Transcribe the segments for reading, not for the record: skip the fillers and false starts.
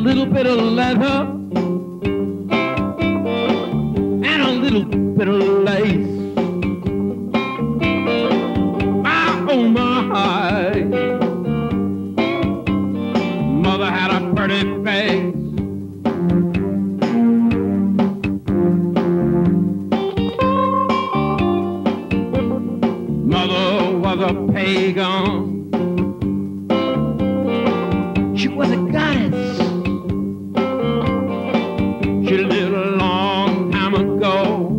little bit of leather and a little bit of lace. My, oh my, mother had a pretty face. Mother was a pagan. She was a goddess. She lived a long time ago.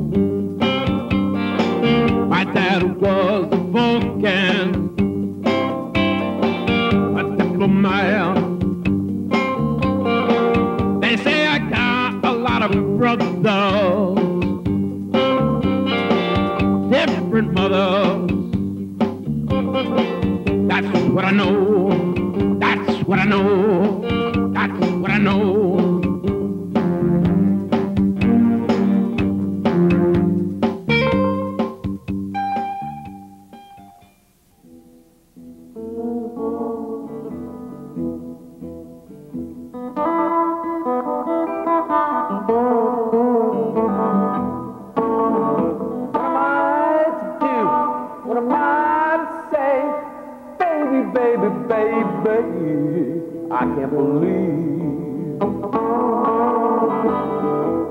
My dad was a Vulcan, a diplomat. They say I got a lot of brothers, different mothers. That's what I know. That's what I know. That's what I know.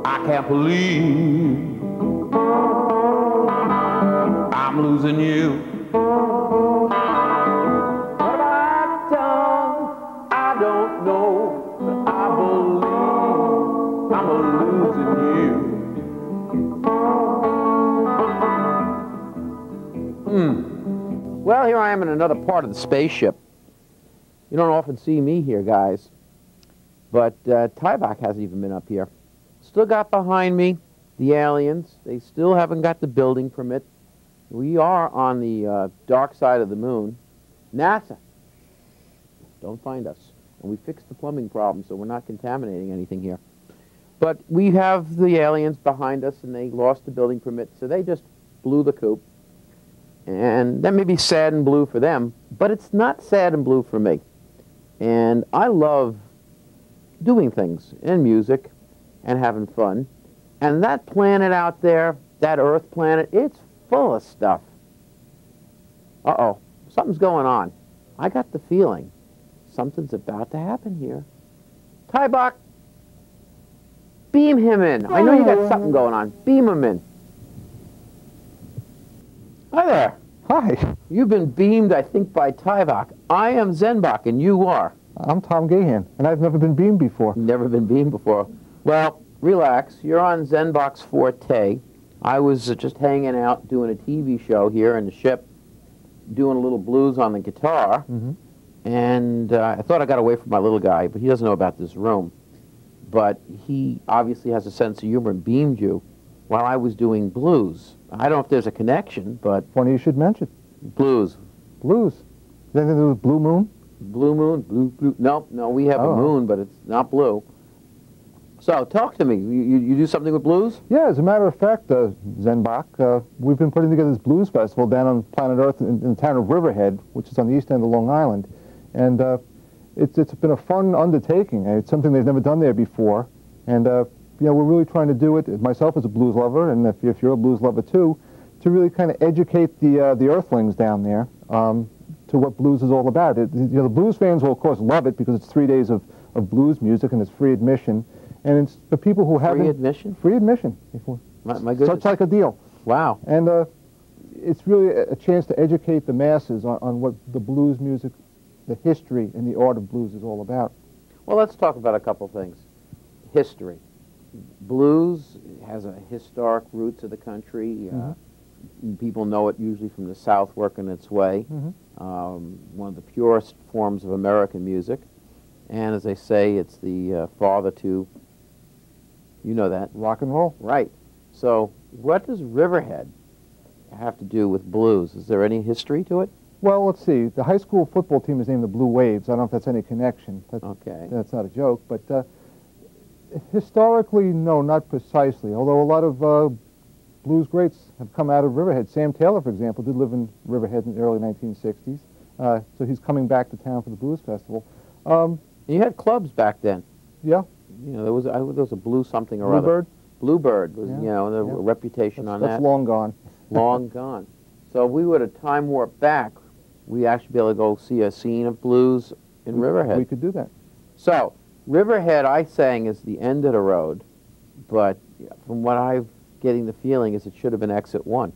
I can't believe I'm losing you. What have I done? I don't know, but I believe I'm losing you. Well, here I am in another part of the spaceship. You don't often see me here, guys. But Tyvek hasn't even been up here. Still got behind me the aliens. They still haven't got the building permit. We are on the dark side of the moon. NASA, don't find us. And we fixed the plumbing problem, so we're not contaminating anything here. But we have the aliens behind us, and they lost the building permit, so they just blew the coop. And that may be sad and blue for them, but it's not sad and blue for me. And I love doing things in music and having fun. And that planet out there, that Earth planet, it's full of stuff. Uh-oh, something's going on. I got the feeling something's about to happen here. Tyvek, beam him in. I know you got something going on. Beam him in. Hi there. Hi. You've been beamed, I think, by Tyvek. I am Zenbach, and you are? I'm Tom Gahan, and I've never been beamed before. Never been beamed before. Well, relax. You're on Zenbach's forte. I was just hanging out doing a TV show here in the ship, doing a little blues on the guitar, and I thought I got away from my little guy, but he doesn't know about this room. But he obviously has a sense of humor and beamed you while I was doing blues. I don't know if there's a connection, but... Funny you should mention. Blues. Blues. Anything to do with Blue Moon? Blue Moon? Blue. No, we have a moon, but it's not blue. So, talk to me. You do something with blues? Yeah, as a matter of fact, Zenbach, we've been putting together this blues festival down on planet Earth in the town of Riverhead, which is on the east end of Long Island. And it's been a fun undertaking. It's something they've never done there before. And you know, we're really trying to do it, myself as a blues lover, and if you're a blues lover too, to really kind of educate the Earthlings down there to what blues is all about. You know, the blues fans will, of course, love it because it's 3 days of blues music and it's free admission. And it's for people who haven't... Free admission? Free admission. My goodness. Such like a deal. Wow. And it's really a chance to educate the masses on what the blues music, the history and the art of blues is all about. Well, let's talk about a couple things. History. Blues has a historic roots of the country. People know it usually from the South working its way. One of the purest forms of American music. And as they say, it's the father to, you know that. Rock and roll. Right. So what does Riverhead have to do with blues? Is there any history to it? Well, let's see. The high school football team is named the Blue Waves. I don't know if that's any connection. Okay. That's not a joke, but historically, no, not precisely, although a lot of blues greats have come out of Riverhead. Sam Taylor, for example, did live in Riverhead in the early 1960s, so he's coming back to town for the Blues Festival. You had clubs back then. Yeah. You know, there was a blue something or Bluebird? other. Bluebird was, Yeah, you know, the yeah. reputation on that. That's long gone. Long gone. So if we were to time warp back, we'd actually be able to go see a scene of blues in Riverhead. We could do that. So, Riverhead, I sang, is the end of the road, but from what I'm getting the feeling is it should have been exit 1.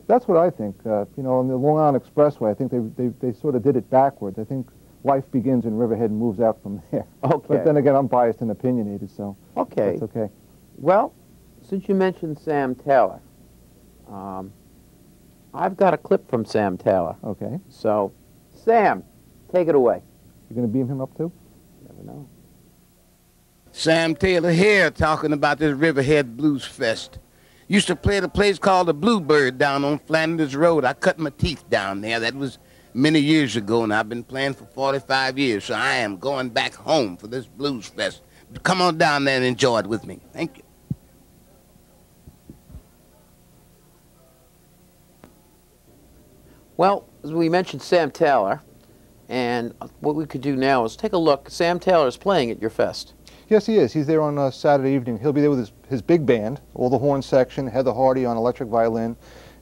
That's what I think. You know, on the Long Island Expressway, I think they sort of did it backwards. I think life begins in Riverhead and moves out from there. Okay. But then again, I'm biased and opinionated, so Okay. that's okay. Well, since you mentioned Sam Taylor, I've got a clip from Sam Taylor. Okay. So, Sam, take it away. You're going to beam him up too? Never know. Sam Taylor here talking about this Riverhead Blues Fest. Used to play at a place called the Bluebird down on Flanders Road. I cut my teeth down there. That was many years ago, and I've been playing for 45 years, so I am going back home for this Blues Fest. Come on down there and enjoy it with me. Thank you. Well, as we mentioned Sam Taylor, and what we could do now is take a look. Sam Taylor is playing at your fest. Yes, he is. He's there on Saturday evening. He'll be there with his big band, all the horn section, Heather Hardy on electric violin.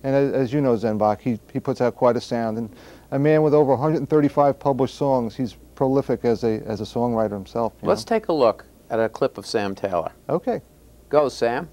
And as you know, Zenbach, he puts out quite a sound. And a man with over 135 published songs, he's prolific as a songwriter himself. Let's take a look at a clip of Sam Taylor. Okay. Go, Sam.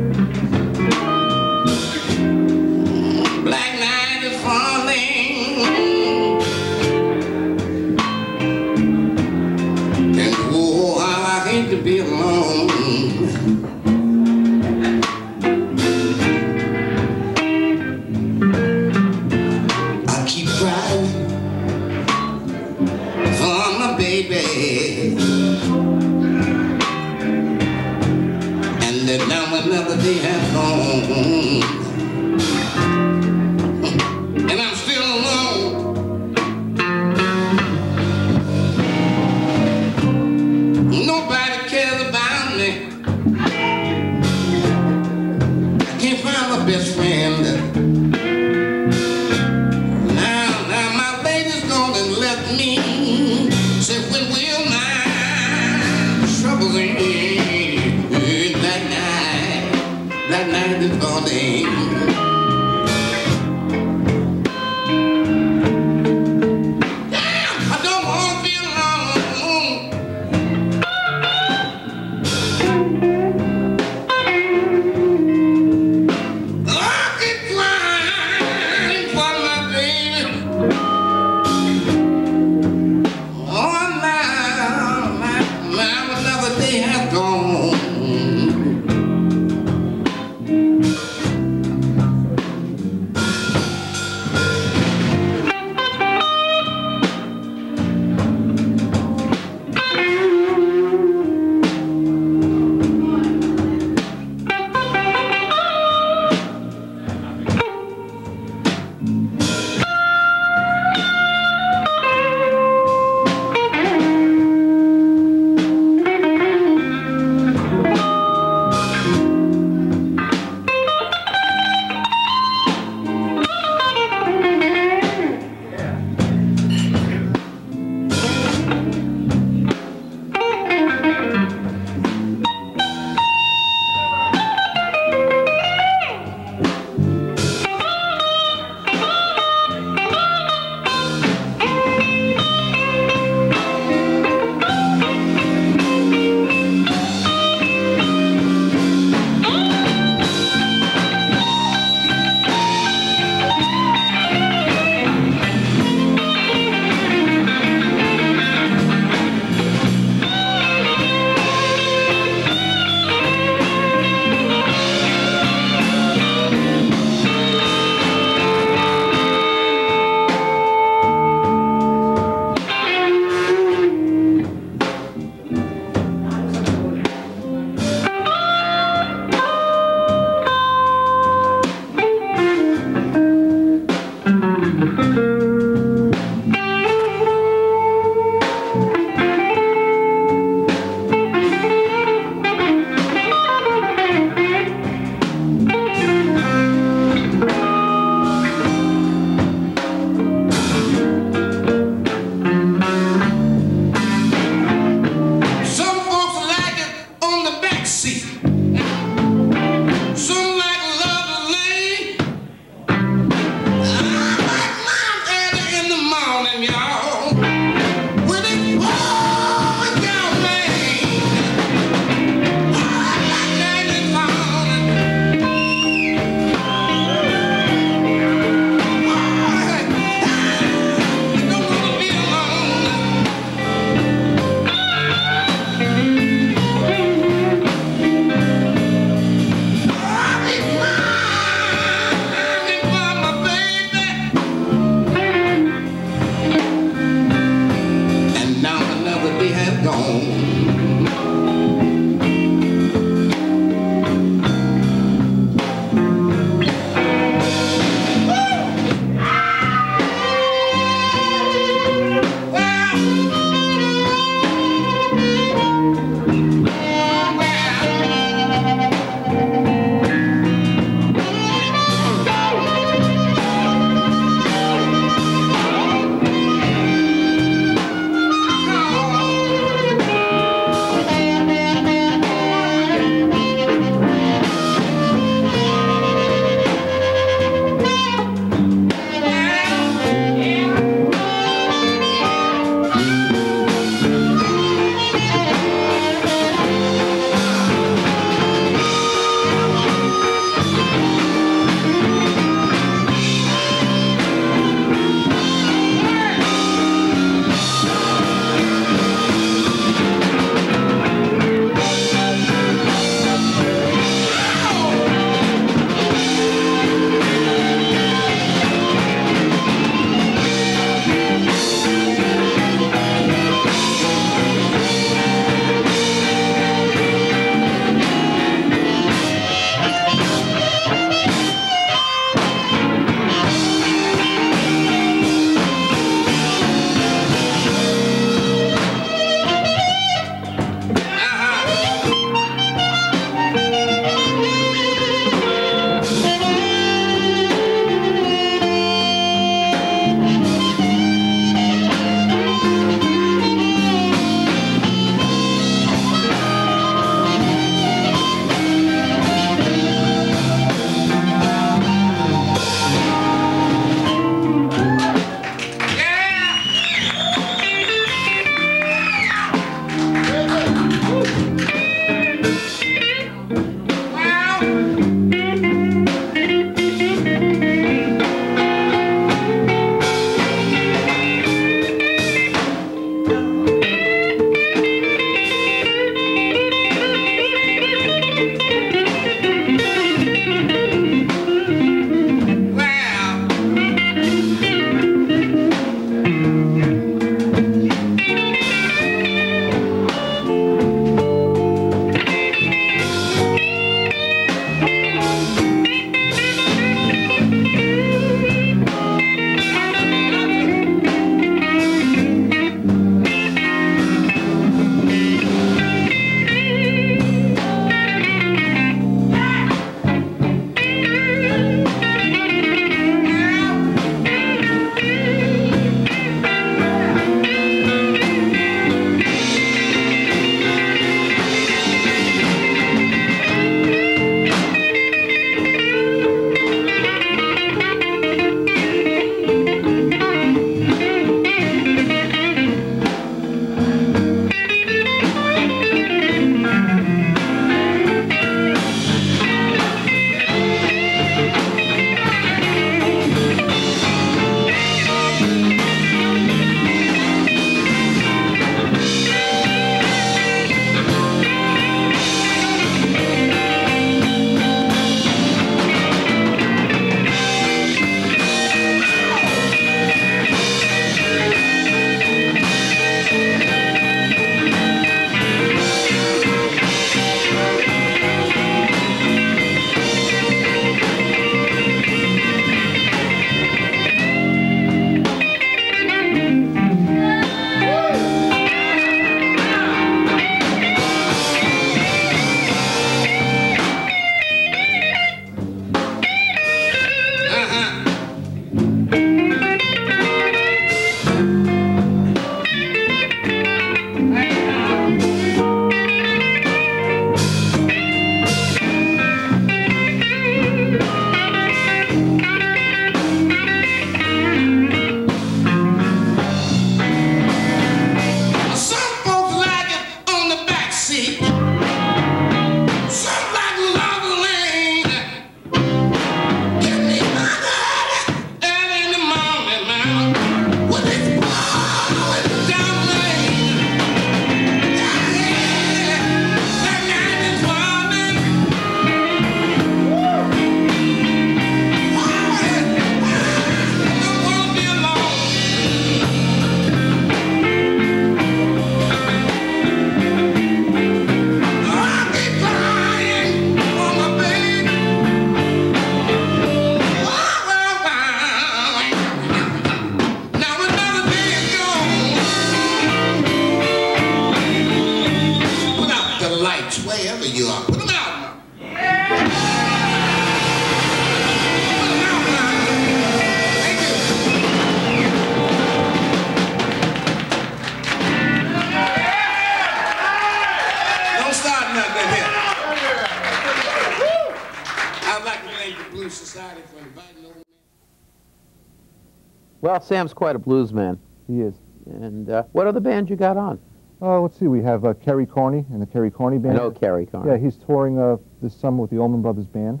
Well, Sam's quite a blues man. He is. And what other band you got on? Let's see. We have Kerry Kearney and the Kerry Kearney Band. I know Kerry Kearney. Yeah, he's touring this summer with the Allman Brothers Band.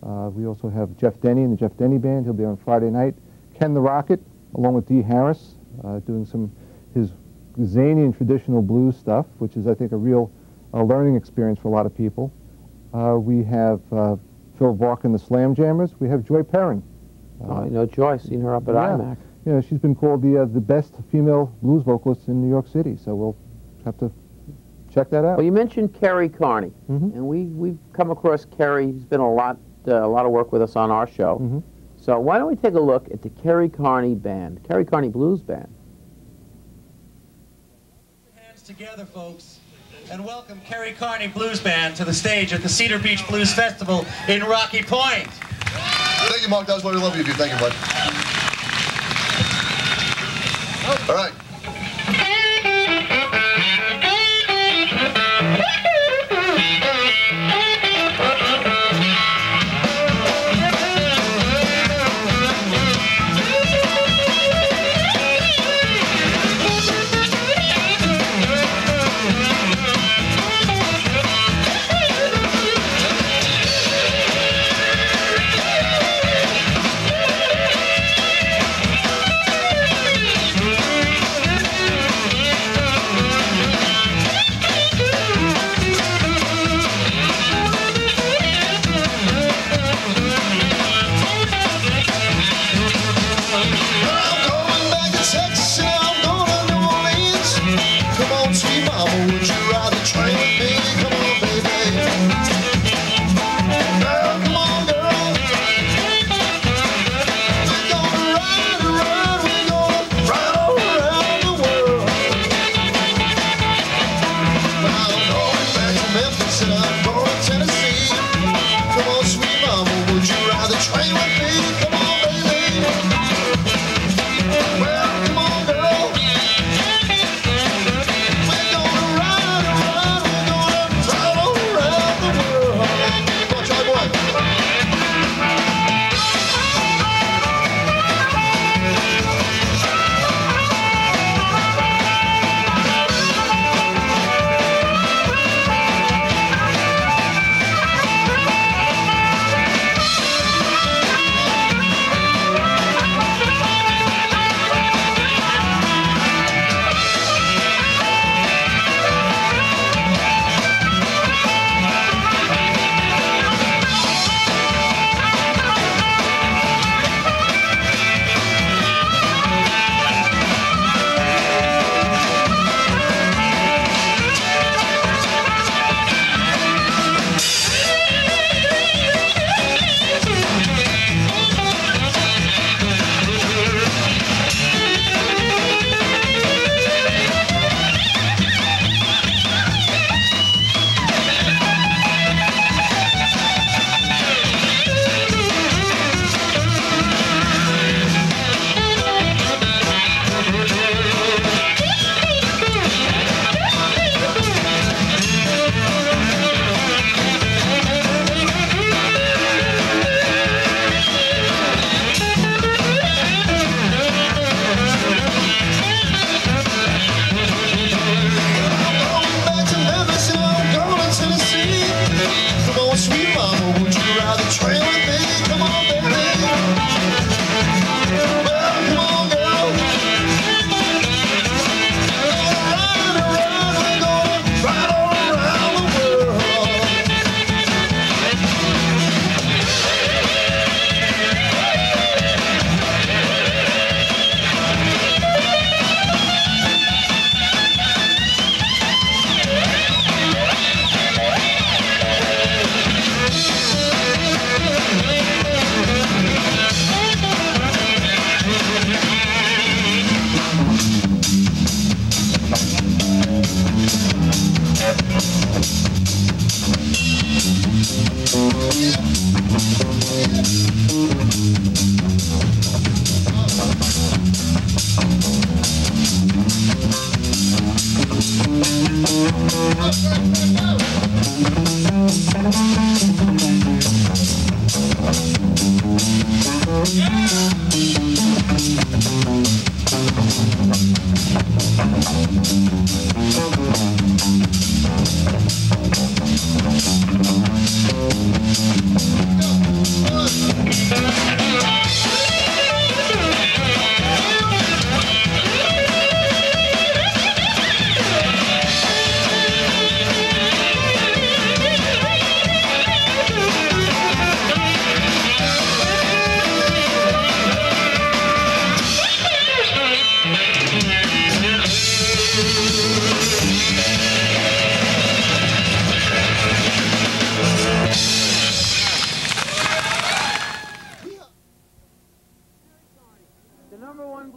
We also have Jeff Denny and the Jeff Denny Band. He'll be on Friday night. Ken the Rocket, along with Dee Harris, doing his zany and traditional blues stuff, which is, I think, a real learning experience for a lot of people. We have Phil Vark and the Slam Jammers. We have Joy Perrin. I know Joy. Seen her up at IMAC. Yeah, she's been called the best female blues vocalist in New York City, so we'll have to check that out. Well, you mentioned Kerry Kearney, and we've come across Kerry. He's been a lot of work with us on our show. So why don't we take a look at the Kerry Kearney Band, Kerry Kearney Blues Band. Hands together, folks, and welcome Kerry Kearney Blues Band to the stage at the Cedar Beach Blues Festival in Rocky Point. Thank you, Mark. That was very lovely of you. Thank you, bud. All right.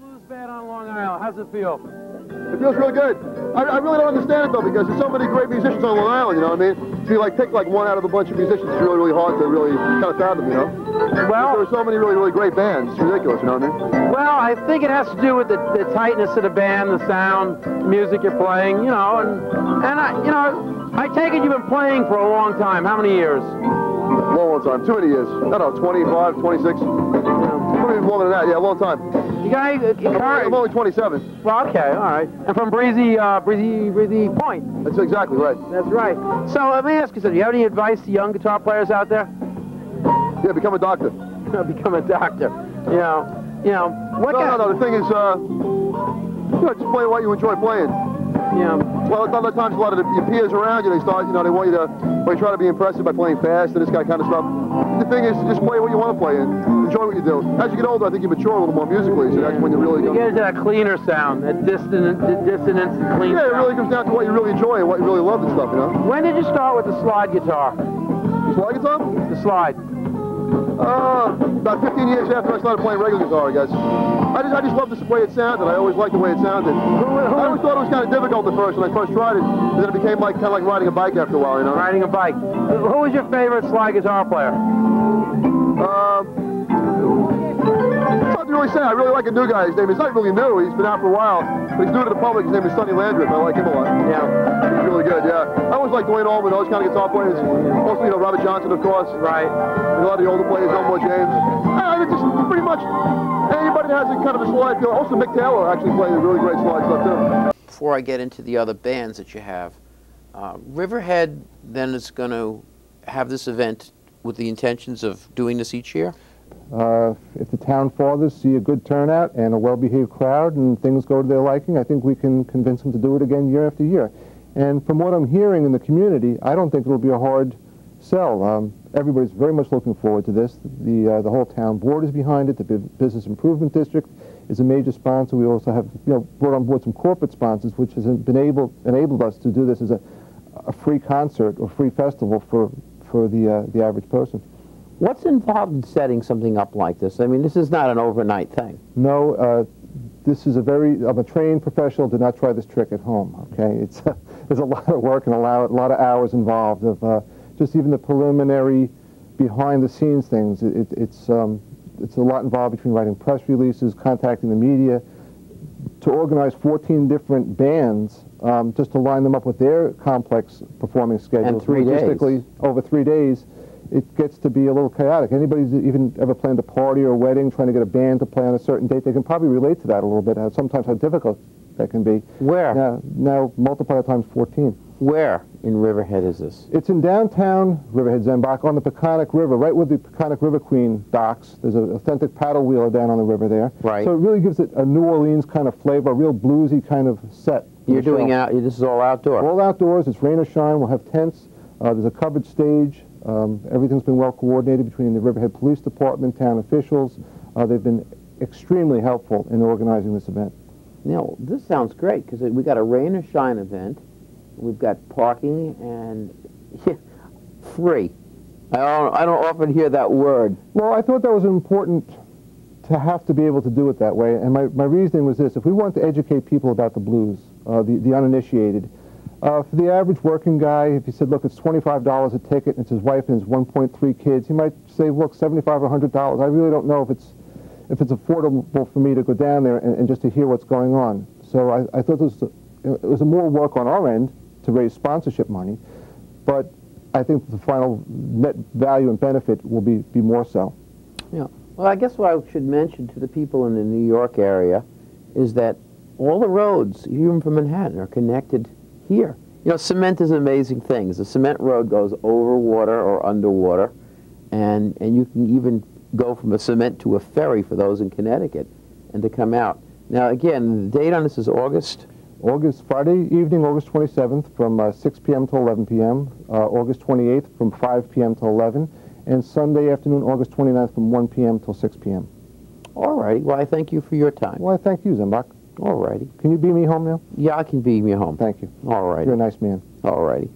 Blues Band on Long Island. How's it feel? It feels real good. I really don't understand it though, because there's so many great musicians on Long Island, you know what I mean? If you like pick like one out of a bunch of musicians, it's really, really hard to really kind of fathom, you know? Well, there are so many really, really great bands. It's ridiculous, you know what I mean? Well, I think it has to do with the tightness of the band, the sound, the music you're playing, you know, and I take it you've been playing for a long time. How many years? Long time. Too many years. I don't know, 25, 26. Probably more than that. Yeah, a long time. You guys, I'm only 27. Well, okay, all right. And from Breezy Point. That's exactly right. That's right. So let me ask you something. Do you have any advice to young guitar players out there? Yeah, become a doctor. Become a doctor. You know. What No. The thing is, just play what you enjoy playing. Yeah. Well, other times a lot of your peers around you, they start, they want you to, try to be impressive by playing fast and this kind of stuff. The thing is, just play what you want to play and enjoy what you do. As you get older, I think you mature a little more musically, so that's when you really get into that cleaner sound, that dissonance and clean sound. Yeah, it really comes down to what you really enjoy and what you really love and stuff, you know? When did you start with the slide guitar? Slide guitar? The slide. About 15 years after I started playing regular guitar, I guess. I just loved the way it sounded. I always liked the way it sounded. I always thought it was kind of difficult at first when I first tried it, and then it became kind of like riding a bike after a while, you know? Riding a bike. Who was your favorite slide guitar player? It's hard to really say. I really like a new guy. His name is not really new. He's been out for a while, but he's new to the public. His name is Sonny Landreth. I like him a lot. Yeah. He's really good, yeah. I always like Dwayne Allman, those kind of guitar players. Mostly, Robert Johnson, of course. Right. And a lot of the older players, Elmore James. It's just pretty much anybody that has a kind of a slide feel. Also, Mick Taylor actually played a really great slide stuff, too. Before I get into the other bands that you have, Riverhead then is going to have this event with the intentions of doing this each year? If the town fathers see a good turnout and a well-behaved crowd and things go to their liking, I think we can convince them to do it again year after year. And from what I'm hearing in the community, I don't think it'll be a hard sell. Everybody's very much looking forward to this. The whole town board is behind it. The Business Improvement District is a major sponsor. We also have brought on board some corporate sponsors, which has enabled us to do this as a free concert or free festival for the average person. What's involved in setting something up like this? I mean, this is not an overnight thing. No, this is I'm a trained professional. Do not try this trick at home, okay? There's a lot of work and a lot of hours involved of just even the preliminary behind-the-scenes things. It's a lot involved between writing press releases, contacting the media, to organize 14 different bands just to line them up with their complex performing schedules. And 3 days. Logistically, over 3 days, it gets to be a little chaotic. Anybody who's even ever planned a party or a wedding, trying to get a band to play on a certain date, they can probably relate to that a little bit, sometimes how difficult that can be. Where? Now multiply that times 14. Where in Riverhead is this? It's in downtown Riverhead, Zenbach, on the Peconic River, right where the Peconic River Queen docks. There's an authentic paddle wheeler down on the river there. Right. So it really gives it a New Orleans kind of flavor, a real bluesy kind of set. You're doing this is all outdoor? All outdoors. It's rain or shine. We'll have tents. There's a covered stage. Everything's been well coordinated between the Riverhead Police Department, town officials. They've been extremely helpful in organizing this event. This sounds great because we got a rain or shine event. We've got parking and free. I don't often hear that word. Well, I thought that was important to have to be able to do it that way. And my reasoning was this: if we want to educate people about the blues, the uninitiated, for the average working guy, if he said, look, it's $25 a ticket, and it's his wife and his 1.3 kids, he might say, look, $75 or $100. I really don't know if it's affordable for me to go down there and just to hear what's going on. So I thought it was more work on our end to raise sponsorship money, but I think the final net value and benefit will be more so. Yeah. Well, I guess what I should mention to the people in the New York area is that all the roads, even from Manhattan, are connected here. Cement is an amazing thing. The cement road goes over water or underwater, and you can even go from a cement to a ferry for those in Connecticut and to come out. Now, again, the date on this is Friday evening, August 27th from 6 p.m. to 11 p.m., August 28th from 5 p.m. to 11, and Sunday afternoon, August 29th from 1 p.m. till 6 p.m. All righty. Well, I thank you for your time. Well, I thank you, Zenbach. All righty. Can you beam me home now? Yeah, I can beam you home. Thank you. All righty. You're a nice man. All righty.